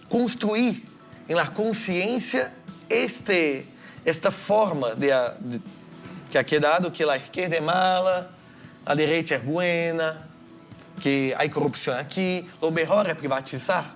construir en la conciencia esta forma que ha quedado que la izquierda es mala, la derecha es buena, que hay corrupción aquí, lo mejor es privatizar.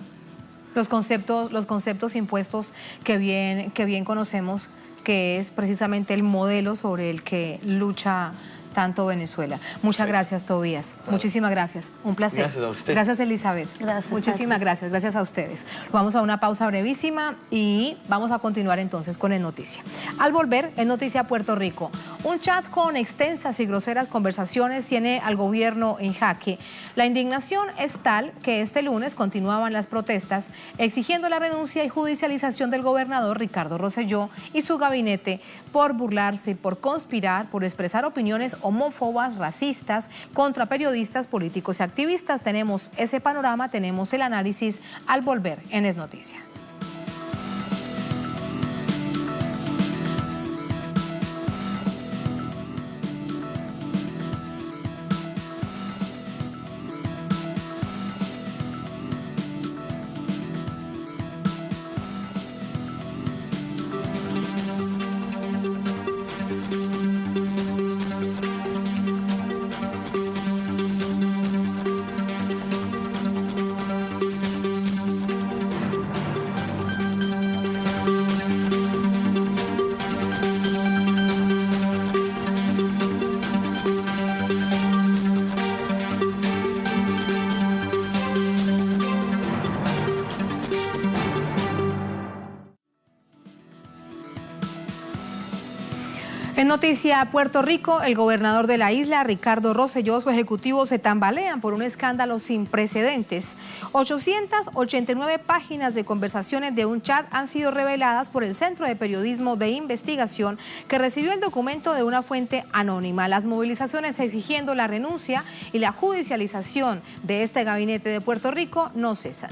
Los conceptos impuestos que bien conocemos, que es precisamente el modelo sobre el que lucha tanto Venezuela. Muchas gracias, Tobías. Muchísimas gracias. Un placer. Gracias a usted. Gracias, Elizabeth. Gracias. Muchísimas gracias. Gracias a ustedes. Vamos a una pausa brevísima y vamos a continuar entonces con En Noticia. Al volver, En Noticia Puerto Rico, un chat con extensas y groseras conversaciones tiene al gobierno en jaque. La indignación es tal que este lunes continuaban las protestas exigiendo la renuncia y judicialización del gobernador Ricardo Rosselló y su gabinete por burlarse, por conspirar, por expresar opiniones homófobas, racistas, contra periodistas, políticos y activistas. Tenemos ese panorama, tenemos el análisis al volver en Es Noticia. En noticia Puerto Rico, el gobernador de la isla, Ricardo Rosselló, su ejecutivo se tambalean por un escándalo sin precedentes. 889 páginas de conversaciones de un chat han sido reveladas por el Centro de Periodismo de Investigación, que recibió el documento de una fuente anónima. Las movilizaciones exigiendo la renuncia y la judicialización de este gabinete de Puerto Rico no cesan.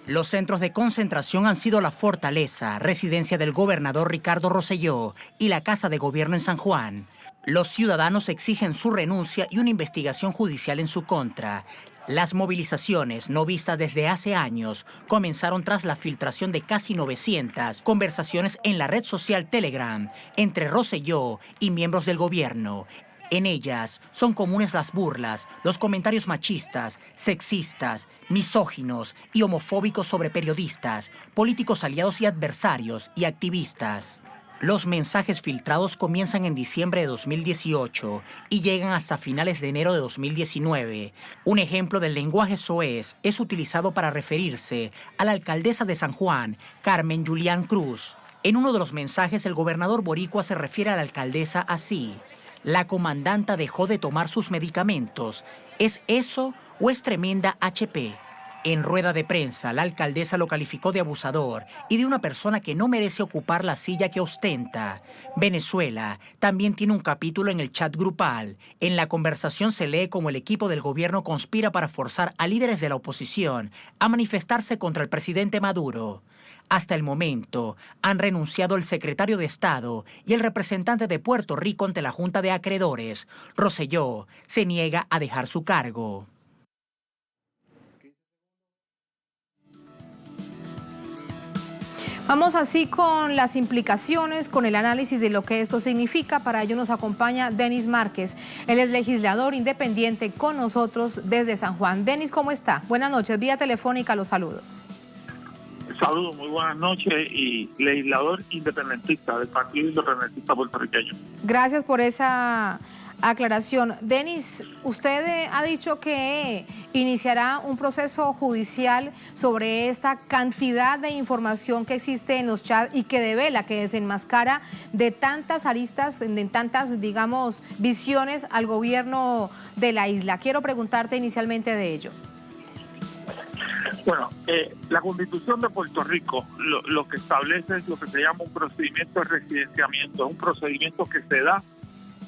Los centros de concentración han sido la Fortaleza, residencia del gobernador Ricardo Rosselló, y la Casa de Gobierno en San Juan. Los ciudadanos exigen su renuncia y una investigación judicial en su contra. Las movilizaciones, no vistas desde hace años, comenzaron tras la filtración de casi 900 conversaciones en la red social Telegram entre Rosselló y miembros del gobierno. En ellas son comunes las burlas, los comentarios machistas, sexistas, misóginos y homofóbicos sobre periodistas, políticos aliados y adversarios y activistas. Los mensajes filtrados comienzan en diciembre de 2018 y llegan hasta finales de enero de 2019. Un ejemplo del lenguaje soez es utilizado para referirse a la alcaldesa de San Juan, Carmen Julián Cruz. En uno de los mensajes, el gobernador boricua se refiere a la alcaldesa así: la comandanta dejó de tomar sus medicamentos. ¿Es eso o es tremenda HP? En rueda de prensa, la alcaldesa lo calificó de abusador y de una persona que no merece ocupar la silla que ostenta. Venezuela también tiene un capítulo en el chat grupal. En la conversación se lee cómo el equipo del gobierno conspira para forzar a líderes de la oposición a manifestarse contra el presidente Maduro. Hasta el momento, han renunciado el secretario de Estado y el representante de Puerto Rico ante la Junta de Acreedores. Rosselló se niega a dejar su cargo. Vamos así con las implicaciones, con el análisis de lo que esto significa. Para ello nos acompaña Denis Márquez. Él es legislador independiente con nosotros desde San Juan. Denis, ¿cómo está? Buenas noches, vía telefónica los saludo. Saludos, muy buenas noches, y legislador independentista del Partido Independentista Puertorriqueño. Gracias por esa aclaración. Denis, usted ha dicho que iniciará un proceso judicial sobre esta cantidad de información que existe en los chats y que devela, que desenmascara de tantas aristas, de tantas, digamos, visiones al gobierno de la isla. Quiero preguntarte inicialmente de ello. Bueno, la Constitución de Puerto Rico lo que establece es lo que se llama un procedimiento de residenciamiento. Es un procedimiento que se da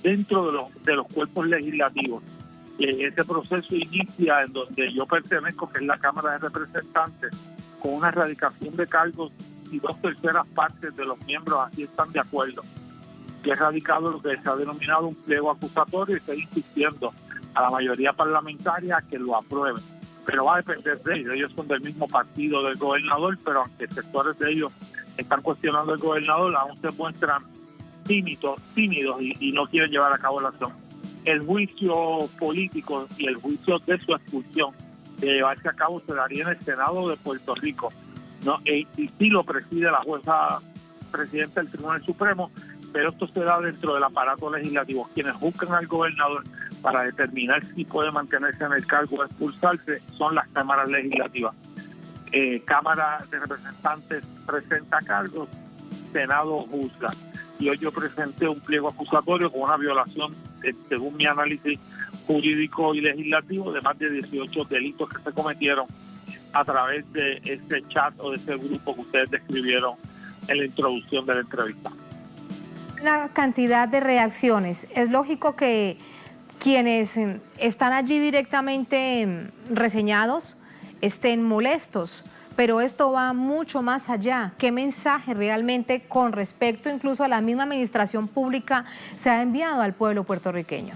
dentro de los cuerpos legislativos. Ese proceso inicia en donde yo pertenezco, que es la Cámara de Representantes, con una erradicación de cargos y 2/3 partes de los miembros así están de acuerdo. Que es radicado lo que se ha denominado un pliego acusatorio y está insistiendo a la mayoría parlamentaria que lo aprueben. Pero va a depender de ellos. Ellos son del mismo partido del gobernador, pero aunque sectores de ellos están cuestionando al gobernador, aún se muestran tímidos y no quieren llevar a cabo la acción. El juicio político y el juicio de su expulsión de llevarse a cabo se daría en el Senado de Puerto Rico, ¿no? Y sí lo preside la jueza presidenta del Tribunal Supremo, pero esto se da dentro del aparato legislativo. Quienes buscan al gobernador para determinar si puede mantenerse en el cargo o expulsarse son las cámaras legislativas. Cámara de Representantes presenta cargos, Senado juzga. Y hoy yo presenté un pliego acusatorio con una violación, según mi análisis jurídico y legislativo, de más de 18 delitos que se cometieron a través de ese chat o de ese grupo que ustedes describieron en la introducción de la entrevista. Una cantidad de reacciones. Es lógico que quienes están allí directamente reseñados estén molestos, pero esto va mucho más allá. ¿Qué mensaje realmente con respecto incluso a la misma administración pública se ha enviado al pueblo puertorriqueño?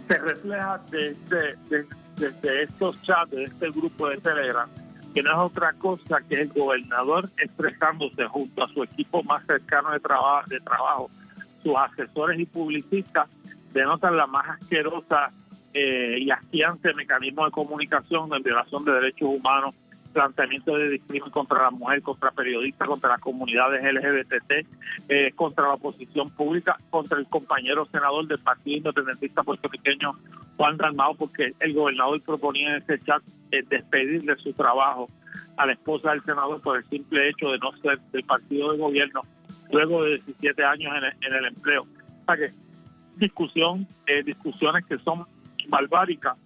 Se refleja desde estos chats, de este grupo de Telegram, que no es otra cosa que el gobernador expresándose junto a su equipo más cercano de trabajo, sus asesores y publicistas, denotan la más asquerosa y asqueante mecanismo de comunicación, de violación de derechos humanos, planteamiento de discriminación contra la mujer, contra periodistas, contra las comunidades LGBT, contra la oposición pública, contra el compañero senador del Partido Independentista Puertorriqueño, Juan Dalmau, porque el gobernador proponía en ese chat despedirle su trabajo a la esposa del senador por el simple hecho de no ser del partido de gobierno luego de 17 años en el empleo. O sea que discusiones que son barbáricas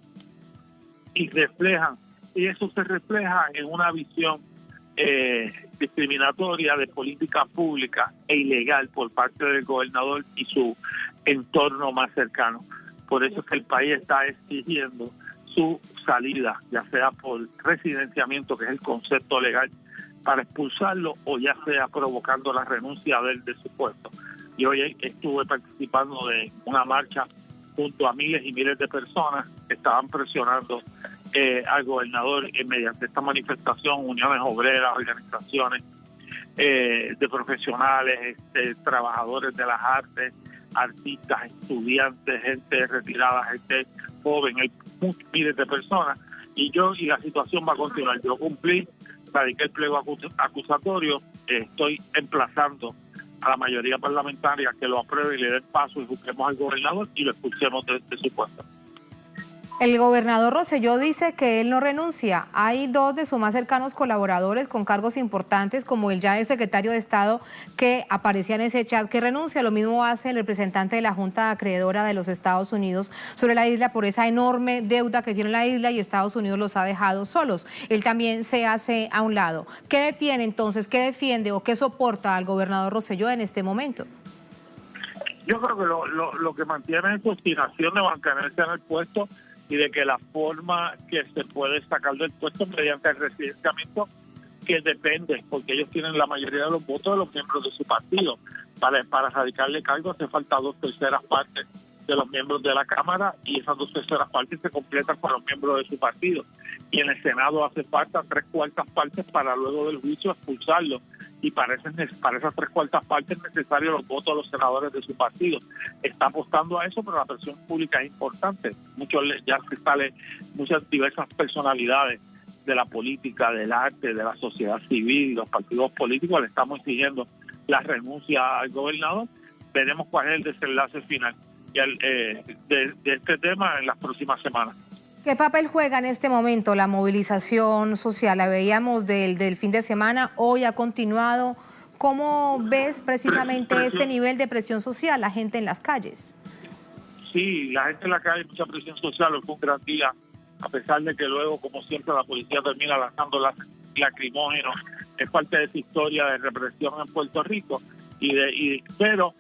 y eso se refleja en una visión discriminatoria de política pública e ilegal por parte del gobernador y su entorno más cercano. Por eso es que el país está exigiendo su salida, ya sea por residenciamiento, que es el concepto legal, para expulsarlo, o ya sea provocando la renuncia de su puesto. Y hoy estuve participando de una marcha junto a miles y miles de personas que estaban presionando al gobernador mediante esta manifestación, uniones obreras, organizaciones de profesionales, trabajadores de las artes, artistas, estudiantes, gente retirada, gente joven, hay miles de personas, y la situación va a continuar. Yo cumplí, radiqué el pliego acusatorio, estoy emplazando a la mayoría parlamentaria que lo apruebe y le den paso y busquemos al gobernador y lo expulsemos de su puesto. El gobernador Rosselló dice que él no renuncia. Hay dos de sus más cercanos colaboradores con cargos importantes, como el ya ex secretario de Estado que aparecía en ese chat, que renuncia. Lo mismo hace el representante de la Junta Acreedora de los Estados Unidos sobre la isla por esa enorme deuda que tiene la isla y Estados Unidos los ha dejado solos. Él también se hace a un lado. ¿Qué detiene entonces, qué defiende o qué soporta al gobernador Rosselló en este momento? Yo creo que lo que mantiene es su obstinación de mantenerse en el puesto y de que la forma que se puede sacar del puesto mediante el residenciamiento, que depende, porque ellos tienen la mayoría de los votos de los miembros de su partido. Para radicarle cargo hace falta 2/3 partes de los miembros de la Cámara, y esas 2/3 partes se completan con los miembros de su partido. Y en el Senado hace falta 3/4 partes para luego del juicio expulsarlo. Y para esas 3/4 partes es necesario los votos de los senadores de su partido. Está apostando a eso, pero la presión pública es importante. Ya se sale muchas diversas personalidades de la política, del arte, de la sociedad civil, los partidos políticos le estamos exigiendo la renuncia al gobernador. Veremos cuál es el desenlace final de este tema en las próximas semanas. ¿Qué papel juega en este momento la movilización social? La veíamos del fin de semana, hoy ha continuado. ¿Cómo ves precisamente este nivel de presión social, la gente en las calles? Sí, la gente en la calle, mucha presión social, fue un gran día, a pesar de que luego, como siempre, la policía termina lanzando lacrimógenos. Es parte de esa historia de represión en Puerto Rico. Pero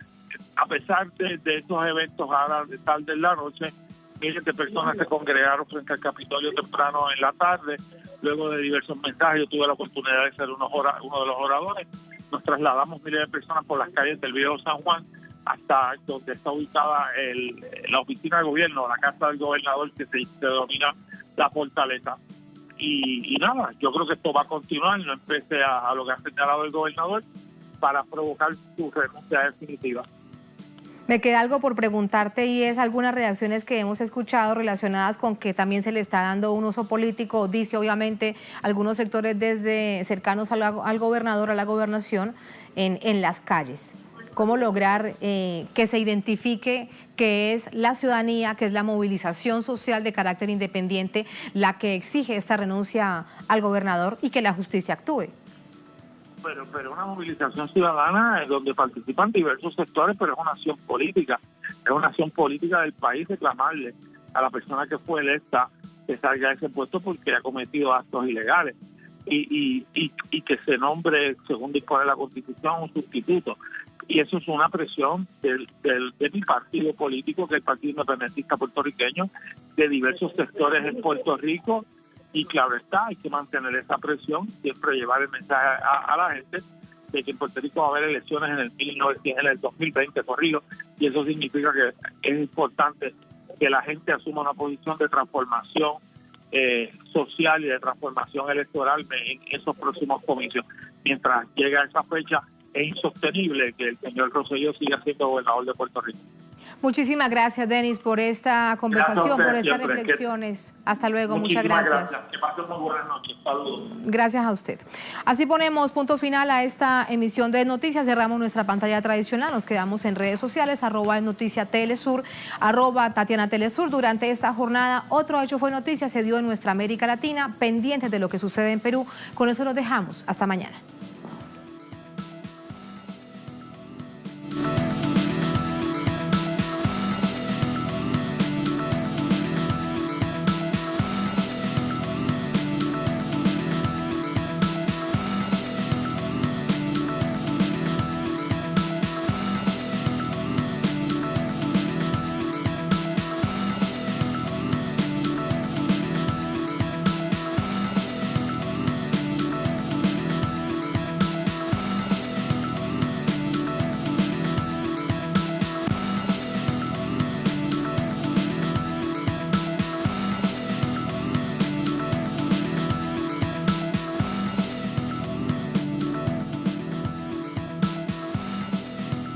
a pesar de estos eventos ahora de tarde en la noche, miles de personas se congregaron frente al Capitolio temprano en la tarde. Luego de diversos mensajes, yo tuve la oportunidad de ser uno de los oradores. Nos trasladamos miles de personas por las calles del Viejo San Juan hasta donde está ubicada la oficina de gobierno, la casa del gobernador, que se denomina La Fortaleza. Y nada, yo creo que esto va a continuar, no empecé a lo que ha señalado el gobernador, para provocar su renuncia definitiva. Me queda algo por preguntarte, y es algunas reacciones que hemos escuchado relacionadas con que también se le está dando un uso político, dice obviamente algunos sectores desde cercanos al gobernador, a la gobernación, en las calles. ¿Cómo lograr que se identifique que es la ciudadanía, que es la movilización social de carácter independiente la que exige esta renuncia al gobernador y que la justicia actúe? Pero una movilización ciudadana donde participan diversos sectores, pero es una acción política. Es una acción política del país reclamarle a la persona que fue electa que salga de ese puesto porque ha cometido actos ilegales y que se nombre, según dispone la Constitución, un sustituto. Y eso es una presión de mi partido político, que es el Partido Independentista Puertorriqueño, de diversos sectores en Puerto Rico. Y claro está, hay que mantener esa presión, siempre llevar el mensaje a la gente de que en Puerto Rico va a haber elecciones en el 2020 corrido, y eso significa que es importante que la gente asuma una posición de transformación social y de transformación electoral en esos próximos comicios. Mientras llega esa fecha, es insostenible que el señor Rosselló siga siendo gobernador de Puerto Rico. Muchísimas gracias, Denis, por esta conversación, por estas reflexiones. Hasta luego, muchas gracias. Que pasen muy buenas noches. Saludos. Gracias a usted. Así ponemos punto final a esta emisión de noticias. Cerramos nuestra pantalla tradicional. Nos quedamos en redes sociales, @noticiatelesur, @TatianaTelesur. Durante esta jornada, otro hecho fue noticia, se dio en nuestra América Latina, pendientes de lo que sucede en Perú. Con eso los dejamos. Hasta mañana.